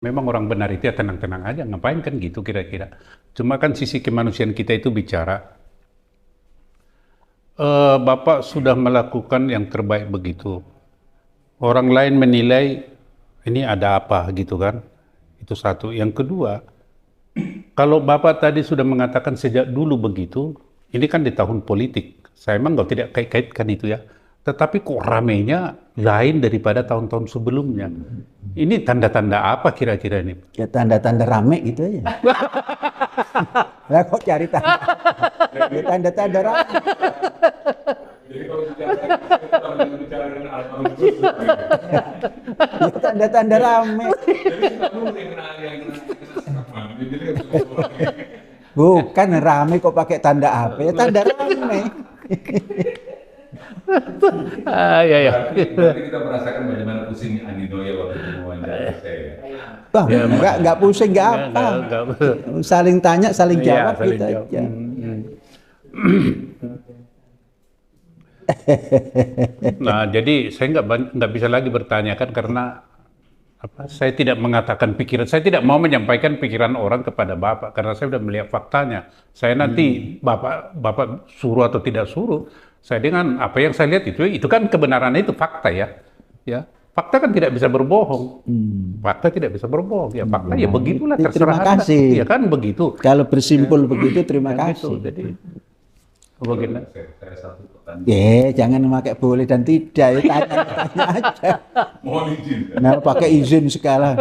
Memang orang benar itu ya tenang-tenang aja, ngapain kan gitu kira-kira. Cuma kan sisi kemanusiaan kita itu bicara, Bapak sudah melakukan yang terbaik begitu. Orang lain menilai ini ada apa gitu kan. Itu satu. Yang kedua, kalau Bapak tadi sudah mengatakan sejak dulu begitu, ini kan di tahun politik. Saya emang nggak tidak kait-kaitkan itu ya. Tetapi kok ramenya lain daripada tahun-tahun sebelumnya. Ini tanda-tanda apa kira-kira ini? Ya tanda-tanda rame gitu aja. Lah kok cari tanda? Ya tanda-tanda rame. Jadi kalau bicara dengan Almarhum Gus Dur, Ya tanda-tanda rame. jadi kita dulu yang kena jadi Bukan rame kok pakai tanda apa? Ya tanda rame. Ya ya. berarti kita merasakan bagaimana pusingnya Andi Noya waktu itu mewawancara saya. Bang, Ya, enggak pusing, enggak apa. Saling tanya, saling Iya, jawab saling gitu jawab. aja. Nah, jadi saya nggak bisa lagi bertanya kan karena apa? Saya tidak mengatakan pikiran, saya tidak mau menyampaikan pikiran orang kepada Bapak karena saya sudah melihat faktanya. Saya nanti Bapak suruh atau tidak suruh, saya dengan apa yang saya lihat itu kan kebenaran itu fakta ya. Ya, fakta kan tidak bisa berbohong. Fakta tidak bisa berbohong. Ya fakta ya begitulah Terima terserah Anda. kasih. Ya kan begitu. Kalau bersimpul begitu, terima Kan kasih. gitu. Jadi bagaimana? Saya satu pertanyaan. Jangan memakai boleh dan tidak, ya tanya aja. Mohon izin. Nah, pakai izin segala.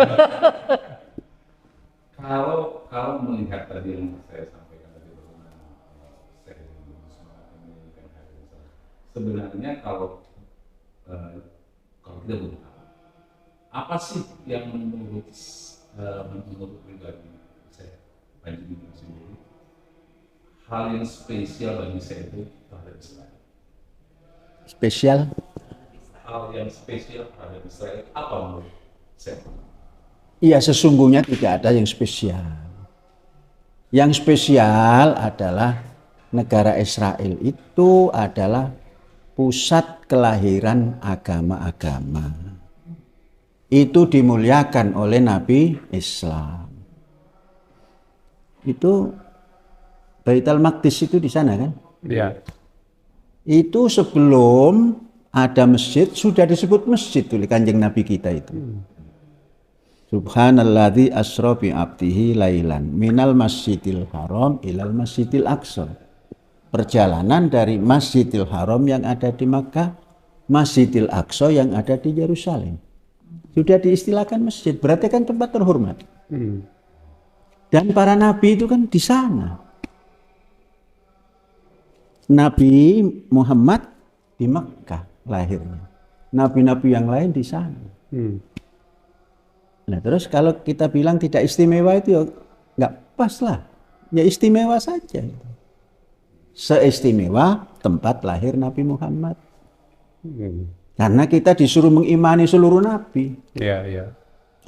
Kalau melihat tadi yang saya sampaikan tadi bagaimana saya semangat menyanyikan hari ini, sebenarnya kalau kita butuh apa sih yang menurut pribadi saya Panji Gumilang sendiri hal yang spesial bagi saya itu terhadap Israel? Spesial. Hal yang spesial terhadap Israel apa menurut saya? Iya, sesungguhnya tidak ada yang spesial. Yang spesial adalah negara Israel itu adalah pusat kelahiran agama-agama. Itu dimuliakan oleh Nabi Islam. Itu Baitul Maqdis itu di sana kan? Ya. Itu sebelum ada masjid sudah disebut masjid oleh Kanjeng Nabi kita itu. Subhanalladzi asra bi 'abdihi lailan minal masjidil haram ilal masjidil aqsa. Perjalanan dari Masjidil Haram yang ada di Makkah, Masjidil Aqsa yang ada di Yerusalem. Sudah diistilahkan masjid, berarti kan tempat terhormat. Dan para nabi itu kan di sana. Nabi Muhammad di Makkah lahirnya. Nabi-nabi yang lain di sana. Nah terus kalau kita bilang tidak istimewa itu ya nggak pas lah. Ya istimewa saja. Seistimewa tempat lahir Nabi Muhammad. Karena kita disuruh mengimani seluruh nabi. Ya, ya.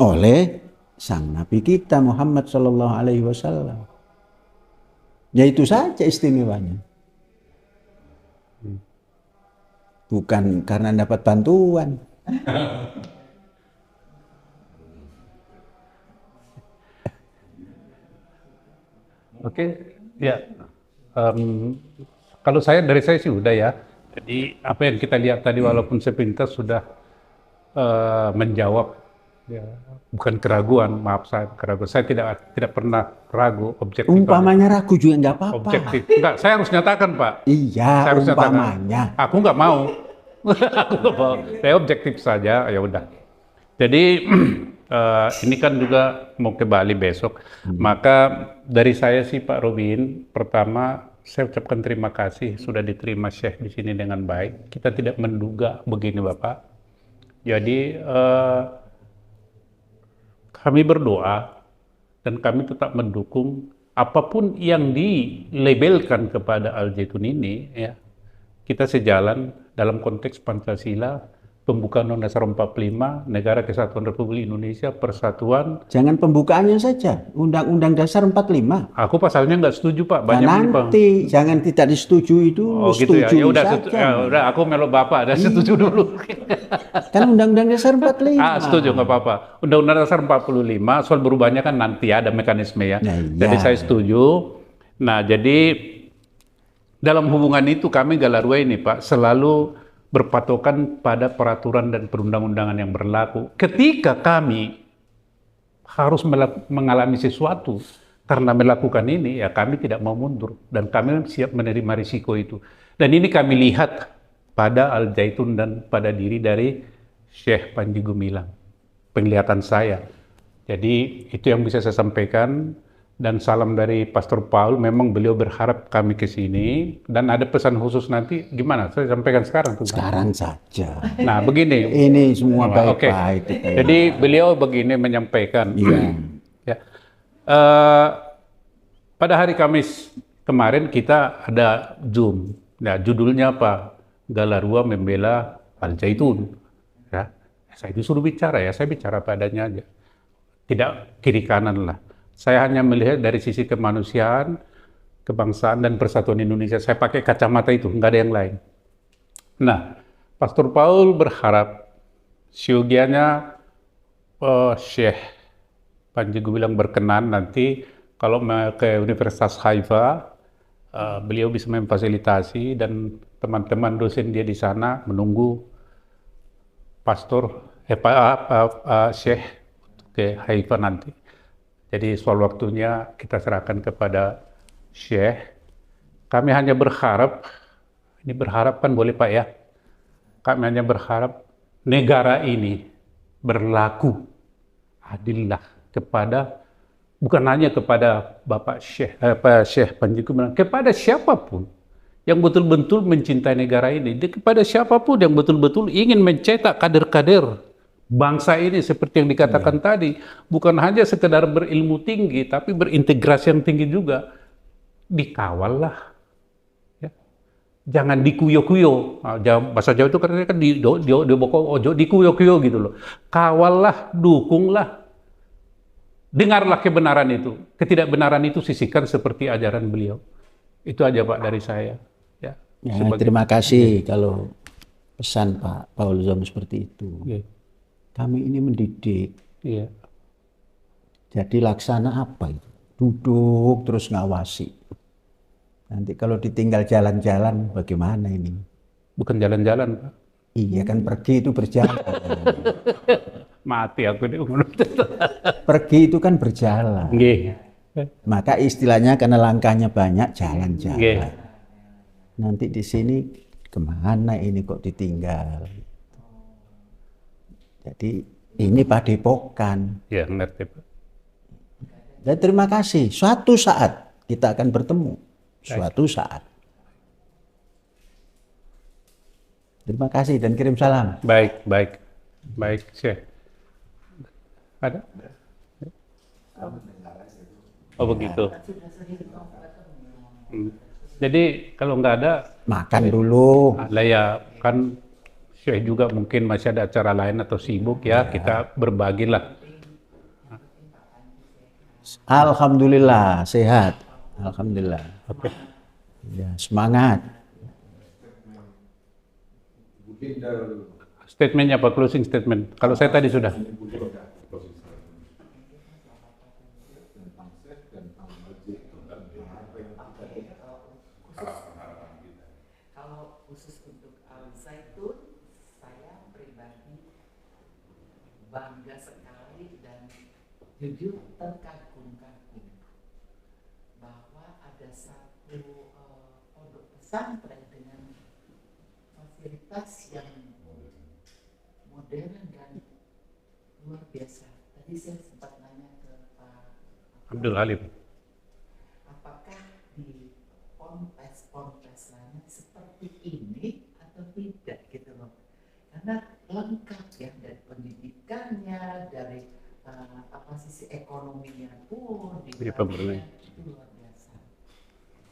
Oleh sang nabi kita Muhammad Sallallahu Alaihi Wasallam. Ya itu saja istimewanya. Bukan karena dapat bantuan. Oke, ya. Kalau dari saya sih udah ya. Jadi apa yang kita lihat tadi walaupun sepintas sudah menjawab, ya, bukan keraguan, maaf saya keraguan. Saya tidak pernah ragu objektif. Umpamanya ragu juga nggak apa-apa. Objektif. Enggak, saya harus nyatakan Pak. Iya, Saya harus nyatakan. umpamanya. Aku nggak mau. Aku nggak mau. Saya objektif saja. Ya udah. Jadi ini kan juga mau ke Bali besok. Maka dari saya sih Pak Robin, pertama saya ucapkan terima kasih sudah diterima Syekh di sini dengan baik. Kita tidak menduga begini Bapak. Jadi kami berdoa dan kami tetap mendukung apapun yang dilabelkan kepada Al Zaitun ini ya. Kita sejalan dalam konteks Pancasila pembukaan Undang-Undang Dasar 45, Negara Kesatuan Republik Indonesia, Persatuan. Jangan pembukaannya saja, Undang-Undang Dasar 45. Aku pasalnya nggak setuju Pak, Nah, banyak ini, Pak. nanti jangan tidak disetujui itu, Oh gitu ya, ya setujui udah, saja. ya udah, aku melok Bapak, ada setuju dulu. Kan Undang-Undang Dasar 45. Setuju, nggak apa-apa. Undang-Undang Dasar 45, soal berubahnya kan nanti ada mekanisme ya. Nah, Jadi iya. saya setuju. Nah, jadi dalam hubungan itu kami Galarua ini Pak, selalu berpatokan pada peraturan dan perundang-undangan yang berlaku. Ketika kami harus mengalami sesuatu karena melakukan ini, ya kami tidak mau mundur. Dan kami siap menerima risiko itu. Dan ini kami lihat pada Al Zaitun dan pada diri dari Syekh Panji Gumilang. Penglihatan saya. Jadi itu yang bisa saya sampaikan. Dan salam dari Pastor Paul, memang beliau berharap kami ke sini. Dan ada pesan khusus nanti, gimana? Saya sampaikan sekarang. Sekarang saja. Nah, begini. Ini semua Oke. baik-baik. Jadi beliau begini menyampaikan. Iya. Ya. Pada hari Kamis kemarin kita ada Zoom. Nah, judulnya apa? Galarua membela Al Zaitun. Ya. Saya disuruh bicara ya, saya bicara padanya aja. Tidak kiri kanan lah. Saya hanya melihat dari sisi kemanusiaan, kebangsaan, dan persatuan Indonesia. Saya pakai kacamata itu, nggak ada yang lain. Nah, Pastor Paul berharap siogianya Syekh Panji Gumilang berkenan nanti kalau ke Universitas Haifa, beliau bisa memfasilitasi dan teman-teman dosen dia di sana menunggu Pastor Syekh ke Haifa nanti. Jadi soal waktunya kita serahkan kepada Syekh. Kami hanya berharap, ini berharap kan boleh Pak ya, kami hanya berharap negara ini berlaku adillah kepada, bukan hanya kepada Bapak Syekh Panji Gumilang, kepada siapapun yang betul-betul mencintai negara ini, kepada siapapun yang betul-betul ingin mencetak kader-kader bangsa ini seperti yang dikatakan tadi, bukan hanya sekedar berilmu tinggi, tapi berintegrasi yang tinggi juga. Dikawal lah. Ya. Jangan dikuyo-kuyo. Nah, bahasa Jawa itu katanya kan dikuyo-kuyo gitu loh. Kawal lah, dukung lah. Dengarlah kebenaran itu. Ketidakbenaran itu sisihkan seperti ajaran beliau. Itu aja Pak dari saya. Ya, terima kasih kalau pesan Pak Paul Zon seperti itu. Yeah. Kami ini mendidik. Iya. Jadi laksana apa itu? Duduk terus ngawasi. Nanti kalau ditinggal jalan-jalan bagaimana ini? Bukan jalan-jalan Pak. Iya kan pergi itu berjalan. Mati aku nih. Pergi itu kan berjalan. Nggih. Maka istilahnya karena langkahnya banyak jalan-jalan. Nggih. Nanti di sini kemana ini kok ditinggal? Jadi ini padepokan. Ya ngerti Pak. Dan terima kasih. Suatu saat kita akan bertemu. Suatu saat. Terima kasih dan kirim salam. Baik, baik. Baik, Syekh. Ada? Oh begitu. Jadi kalau nggak ada, Makan dulu. lah ya kan Syekh juga mungkin masih ada acara lain atau sibuk ya, kita berbagilah. Alhamdulillah sehat. Alhamdulillah. Oke. Ya, semangat. Statementnya apa? Closing statement. Kalau saya tadi sudah. Kalau khusus untuk Al Zaitun, saya pribadi bangga sekali dan jujur terkagum-kagum bahwa ada satu pondok pesantren dengan fasilitas yang modern dan luar biasa. Tadi saya sempat nanya ke Pak Abdul Halim. apakah di ponpes lainnya seperti ini atau tidak gitu loh, karena lengkap ya dari pendidikannya, dari sisi ekonominya pun di dalamnya itu luar biasa.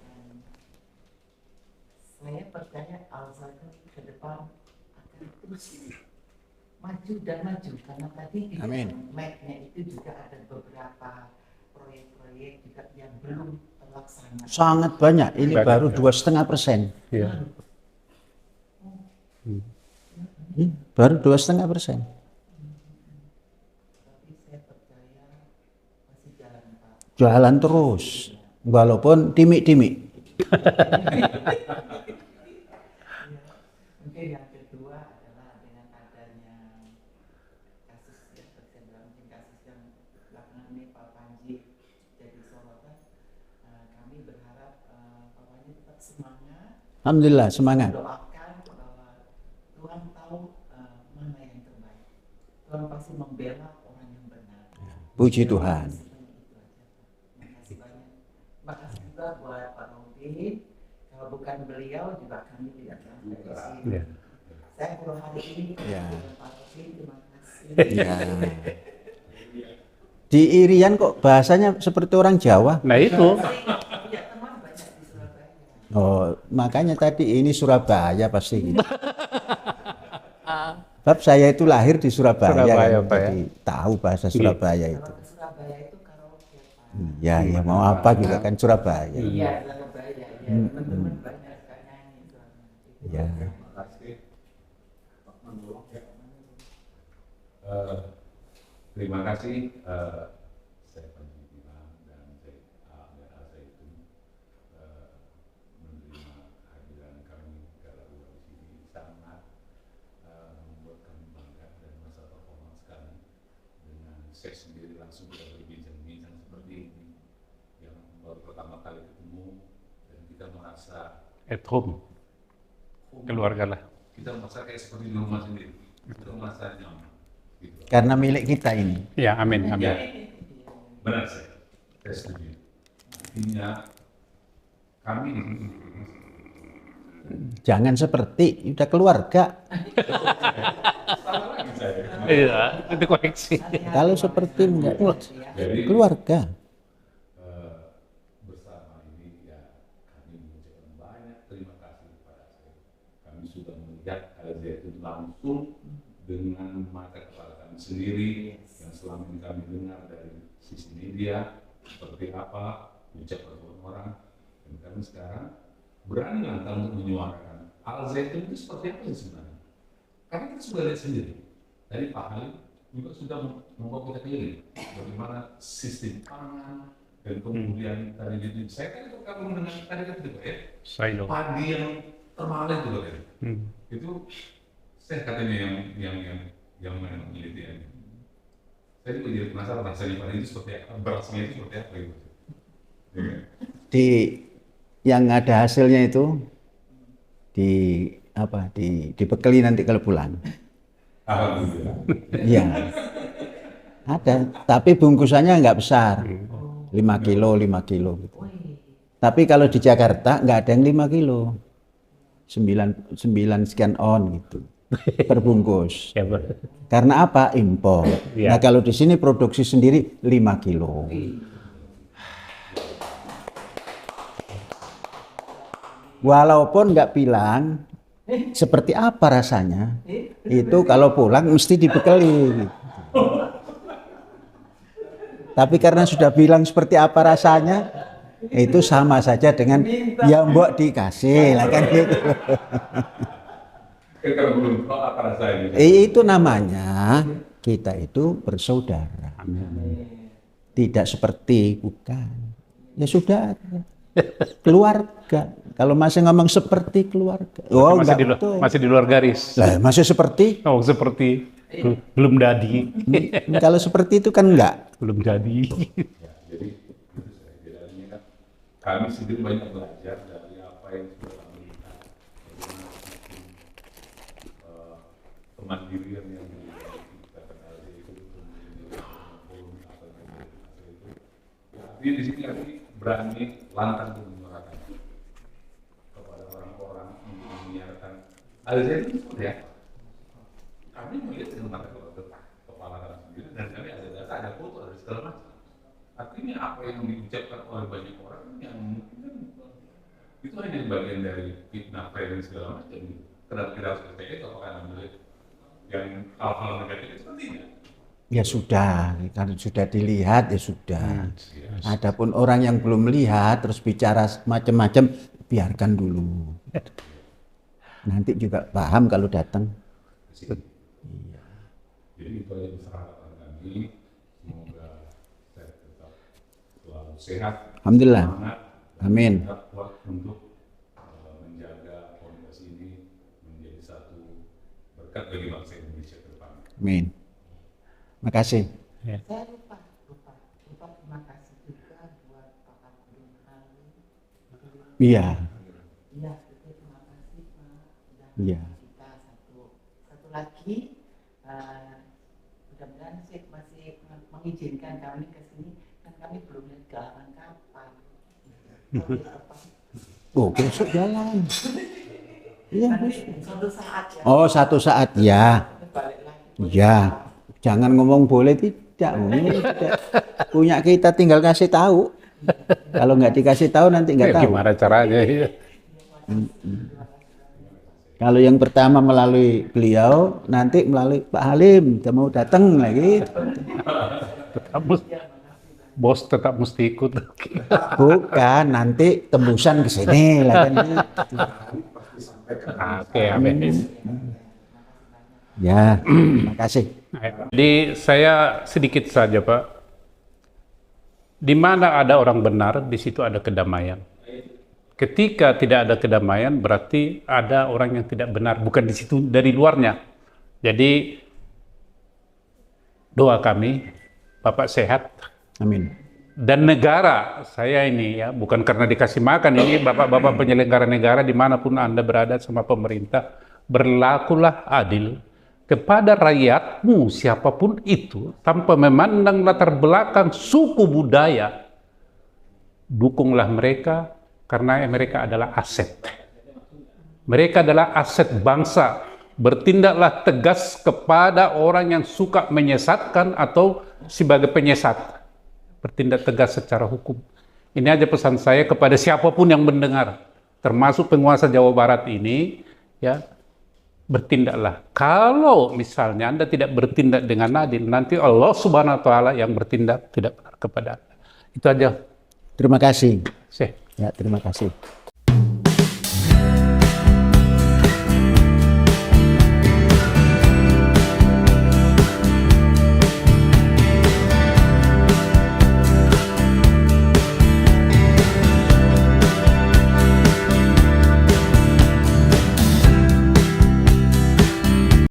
Dan saya percaya Al Zaitun ke depan akan terus maju dan maju karena tadi di Amin. Mac-nya itu juga ada beberapa proyek-proyek juga yang belum terlaksana. Sangat banyak. Ini Banyak, baru ya. 2,5%. Iya. Baru 2,5%. Tapi saya percaya masih jalan Pak. Jalan terus, walaupun timik-timik. Mungkin yang kedua adalah dengan adanya kasus yang terjadi mungkin kasus yang belakangan ini Pak Panji jadi sorotan, kami berharap Pak Panji tetap semangat, Alhamdulillah, semangat. doakan bahwa Tuhan tahu mana yang terbaik. Tuhan pasti membela orang yang benar. Puji Tuhan. Makasih banyak. Makasih juga buat Pak Robin. Kalau bukan beliau juga kami tidak sampai di sini. Iya. Saya baru hari ini Ya. dengan Pak Robin, terima kasih. Ya. Di Irian kok bahasanya seperti orang Jawa. Nah itu, Punya teman banyak di Surabaya. Oh, makanya tadi ini Surabaya pasti. Gitu. Sebab saya itu lahir di Surabaya, Surabaya, kan, Pak, ya. jadi tahu bahasa Surabaya itu. Kalau ke Surabaya itu karaoke Pak. Iya, ya mau apa juga kan Surabaya. Iya, Surabaya. Ya, teman-teman banyak suka nyanyi. Ya. Terima kasih Pak Manurung ya. Terima kasih saya Panji Bilang dan saya itu menerima hadiran kami Gala Dua di sini sangat membuat kami bangga dan merasa terhormat sekali dengan saya sendiri langsung bisa berbincang-bincang seperti ini yang baru pertama kali ketemu dan kita merasa at home, keluarga lah. kita merasa kayak seperti di rumah sendiri, kita merasa nyaman gitu. Karena milik kita ini. Ya, amin, amin. Ya, benar saya setuju. Artinya kami di sini Jangan seperti udah keluarga. sama lagi saya. Iya, itu koreksi. Kalau seperti enggak Jadi keluarga. bersama ini ya kami mengucapkan banyak terima kasih kepada saya. Kami sudah melihat Al-Zaitun langsung dengan mata kepala kami sendiri yang selama ini kami dengar dari sisi media seperti apa ucapan orang dan kami sekarang berani langkah untuk menyuarakan Al-Zaitun itu seperti apa sih sebenarnya? Karena kita sudah lihat sendiri. Tadi Pak Halim juga sudah membawa kita keliling bagaimana sistem pangan dan kemudian tadi itu saya kan itu kalau mendengar tadi kan itu Pak ya Silo. padi yang termahal itu Pak ya. Itu saya katanya yang meneliti ini. Saya juga jadi penasaran rasanya padi itu seperti apa, berasnya itu seperti apa gitu. Ya. Di yang ada hasilnya itu dibekali nanti kalau pulang. Alhamdulillah. Iya. Ada, tapi bungkusannya nggak besar. 5 kilo, 5 kilo gitu. Tapi kalau di Jakarta nggak ada yang 5 kilo. 9 sekian on gitu. Per bungkus. Ya, Pak. Karena apa? Impor. Iya. Nah, kalau di sini produksi sendiri 5 kilo. Walaupun nggak bilang seperti apa rasanya, itu kalau pulang mesti dibekali. Tapi karena sudah bilang seperti apa rasanya, itu sama saja dengan ya mbok dikasih lah kan gitu. Kalau belum tahu apa rasanya. Itu namanya kita itu bersaudara. Tidak seperti, bukan. Ya sudah, keluarga. Kalau masih ngomong seperti keluarga. Oh, enggak betul. masih di luar garis. Lah, masih seperti? Oh, seperti belum jadi. Kalau seperti itu kan enggak. Belum jadi. Ya, jadi itu saya jadinya kan kami sendiri banyak belajar dari apa yang sudah kami lihat bagaimana sistem kemandirian yang dikatakan itu kemudian apa itu ya, artinya di sini kami berani lantang untuk menyuarakan kepada orang-orang untuk menyiarkan Al-Zaitun itu seperti apa? Kami melihat dengan mata kepala kami sendiri dan kami ada data, ada foto, ada segala macam. Artinya apa yang diucapkan oleh banyak orang yang mungkin kan itu hanya bagian dari fitnah dan segala macam. Kenapa kita harus percaya itu? Apakah Anda melihat yang hal-hal negatif itu kan tidak. Ya sudah, kalau sudah dilihat ya sudah. Adapun orang yang belum melihat terus bicara macam-macam, biarkan dulu. Nanti juga paham kalau datang. Jadi itu yang harapan kami, semoga saya tetap selalu sehat, Alhamdulillah. semangat, dan Amin. tetap kuat untuk menjaga fondasi ini menjadi satu berkat bagi bangsa Indonesia ke depan. Amin. Makasih. Saya lupa terima kasih juga buat Pak Abdul Halim. Iya. Iya, itu terima kasih Pak. Sudah Iya. kita satu lagi, mudah-mudahan sih masih mengizinkan kami ke sini, kan kami belum lihat galakan kapal. Oh, besok jalan. Iya, Nanti besok. suatu saat ya. Oh, satu saat ya. Balik lagi. Ya. Jangan ngomong boleh tidak. Ini tidak. Punya kita tinggal kasih tahu. Kalau nggak dikasih tahu nanti nggak tahu. Gimana caranya? Ya. Kalau yang pertama melalui beliau, nanti melalui Pak Halim, kita mau datang lagi. Bos tetap mesti ikut. Bukan, nanti tembusan ke sini lah kan. Oke, amin. Ya, makasih. Jadi saya sedikit saja Pak. Di mana ada orang benar, di situ ada kedamaian. Ketika tidak ada kedamaian, berarti ada orang yang tidak benar, bukan di situ, dari luarnya. Jadi doa kami, Bapak sehat, Amin. dan negara saya ini ya, bukan karena dikasih makan, ini Bapak-Bapak penyelenggara negara dimanapun Anda berada sama pemerintah, berlakulah adil kepada rakyatmu siapapun itu, tanpa memandang latar belakang suku budaya. Dukunglah mereka, karena mereka adalah aset. Mereka adalah aset bangsa. Bertindaklah tegas kepada orang yang suka menyesatkan atau sebagai penyesat. Bertindak tegas secara hukum. Ini aja pesan saya kepada siapapun yang mendengar, termasuk penguasa Jawa Barat ini, ya, bertindaklah. Kalau misalnya Anda tidak bertindak dengan adil, nanti Allah Subhanahu wa taala yang bertindak tidak benar kepada Anda. Itu aja. Terima kasih. Syekh. Ya, terima kasih.